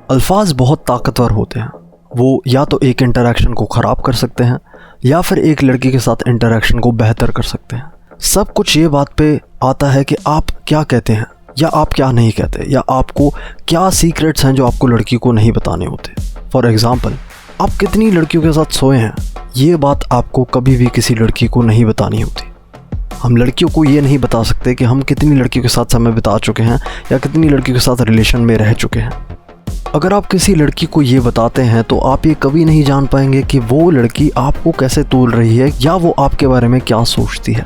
अल्फाज बहुत ताकतवर होते हैं। वो या तो एक इंटरेक्शन को ख़राब कर सकते हैं या फिर एक लड़की के साथ इंटरेक्शन को बेहतर कर सकते हैं। सब कुछ ये बात पे आता है कि आप क्या कहते हैं या आप क्या नहीं कहते, या आपको क्या सीक्रेट्स हैं जो आपको लड़की को नहीं बताने होते। फॉर एग्ज़ाम्पल, आप कितनी लड़कियों के साथ सोए हैं, ये बात आपको कभी भी किसी लड़की को नहीं बतानी होती। हम लड़कियों को ये नहीं बता सकते कि हम कितनी लड़कियों के साथ समय बिता चुके हैं या कितनी लड़कियों के साथ रिलेशन में रह चुके हैं। अगर आप किसी लड़की को ये बताते हैं तो आप ये कभी नहीं जान पाएंगे कि वो लड़की आपको कैसे तोल रही है या वो आपके बारे में क्या सोचती है।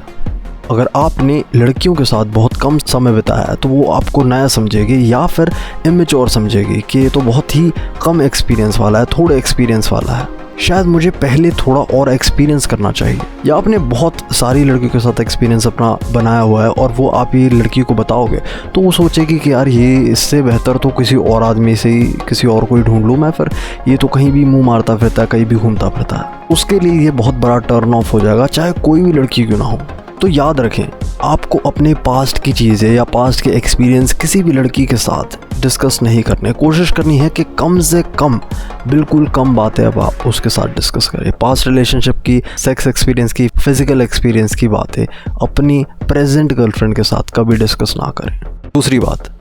अगर आपने लड़कियों के साथ बहुत कम समय बिताया है तो वो आपको नया समझेगी या फिर इमेच्योर समझेगी कि ये तो बहुत ही कम एक्सपीरियंस वाला है, थोड़े एक्सपीरियंस वाला है, शायद मुझे पहले थोड़ा और एक्सपीरियंस करना चाहिए। या आपने बहुत सारी लड़कियों के साथ एक्सपीरियंस अपना बनाया हुआ है और वो आप ये लड़की को बताओगे तो वो सोचेगी कि यार ये इससे बेहतर तो किसी और आदमी से ही किसी और को ही ढूंढ लूँ मैं, फिर ये तो कहीं भी मुंह मारता फिरता है, कहीं भी घूमता फिरता है। उसके लिए ये बहुत बड़ा टर्न ऑफ हो जाएगा, चाहे कोई भी लड़की क्यों ना हो। तो याद रखें, आपको अपने पास्ट की चीज़ें या पास्ट के एक्सपीरियंस किसी भी लड़की के साथ डिस्कस नहीं करने। कोशिश करनी है कि कम से कम, बिल्कुल कम बातें अब आप उसके साथ डिस्कस करें। पास्ट रिलेशनशिप की, सेक्स एक्सपीरियंस की, फिजिकल एक्सपीरियंस की बातें अपनी प्रेजेंट गर्लफ्रेंड के साथ कभी डिस्कस ना करें। दूसरी बात,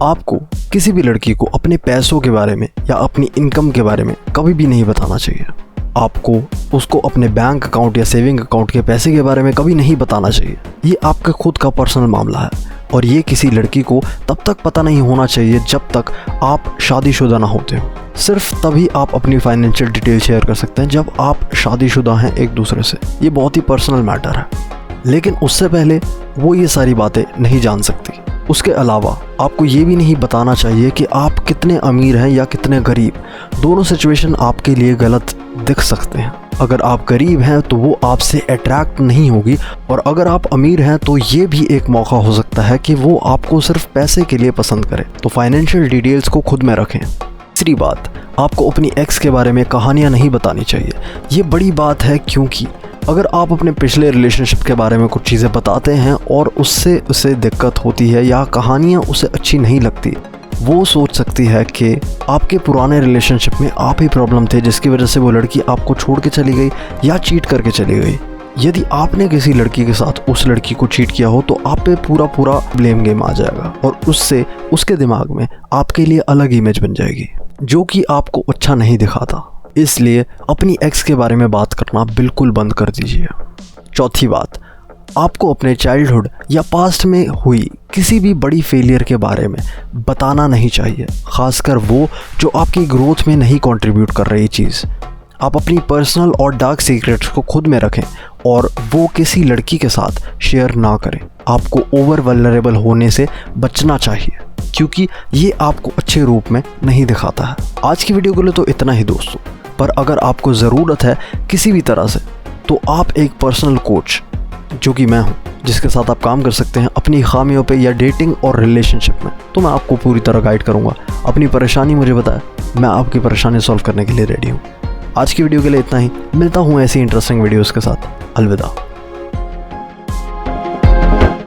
आपको किसी भी लड़की को अपने पैसों के बारे में या अपनी इनकम के बारे में कभी भी नहीं बताना चाहिए। आपको उसको अपने बैंक अकाउंट या सेविंग अकाउंट के पैसे के बारे में कभी नहीं बताना चाहिए। ये आपका खुद का पर्सनल मामला है और ये किसी लड़की को तब तक पता नहीं होना चाहिए जब तक आप शादीशुदा ना होते हो। सिर्फ तभी आप अपनी फाइनेंशियल डिटेल शेयर कर सकते हैं जब आप शादीशुदा हैं एक दूसरे से। ये बहुत ही पर्सनल मैटर है, लेकिन उससे पहले वो ये सारी बातें नहीं जान सकती। उसके अलावा आपको ये भी नहीं बताना चाहिए कि आप कितने अमीर हैं या कितने गरीब। दोनों सिचुएशन आपके लिए गलत दिख सकते हैं। अगर आप गरीब हैं तो वो आपसे अट्रैक्ट नहीं होगी, और अगर आप अमीर हैं तो ये भी एक मौका हो सकता है कि वो आपको सिर्फ पैसे के लिए पसंद करे। तो फाइनेंशियल डिटेल्स को खुद में रखें। तीसरी बात, आपको अपनी एक्स के बारे में कहानियाँ नहीं बतानी चाहिए। ये बड़ी बात है, क्योंकि अगर आप अपने पिछले रिलेशनशिप के बारे में कुछ चीज़ें बताते हैं और उससे उसे दिक्कत होती है या कहानियाँ उसे अच्छी नहीं लगती, वो सोच सकती है कि आपके पुराने रिलेशनशिप में आप ही प्रॉब्लम थे जिसकी वजह से वो लड़की आपको छोड़ के चली गई या चीट करके चली गई। यदि आपने किसी लड़की के साथ उस लड़की को चीट किया हो तो आप पे पूरा ब्लेम गेम आ जाएगा और उससे उसके दिमाग में आपके लिए अलग इमेज बन जाएगी जो कि आपको अच्छा नहीं दिखाता। इसलिए अपनी एक्स के बारे में बात करना बिल्कुल बंद कर दीजिए। चौथी बात, आपको अपने चाइल्डहुड या पास्ट में हुई किसी भी बड़ी फेलियर के बारे में बताना नहीं चाहिए, खासकर वो जो आपकी ग्रोथ में नहीं कंट्रीब्यूट कर रही चीज़। आप अपनी पर्सनल और डार्क सीक्रेट्स को खुद में रखें और वो किसी लड़की के साथ शेयर ना करें। आपको ओवर वल्नरेबल होने से बचना चाहिए, क्योंकि ये आपको अच्छे रूप में नहीं दिखाता है। आज की वीडियो के लिए तो इतना ही दोस्तों, पर अगर आपको ज़रूरत है किसी भी तरह से तो आप एक पर्सनल कोच, जो कि मैं हूँ, जिसके साथ आप काम कर सकते हैं अपनी खामियों पे या डेटिंग और रिलेशनशिप में, तो मैं आपको पूरी तरह गाइड करूँगा। अपनी परेशानी मुझे बताएं, मैं आपकी परेशानी सॉल्व करने के लिए रेडी हूँ। आज की वीडियो के लिए इतना ही। मिलता हूँ ऐसी इंटरेस्टिंग वीडियोज़ के साथ। अलविदा।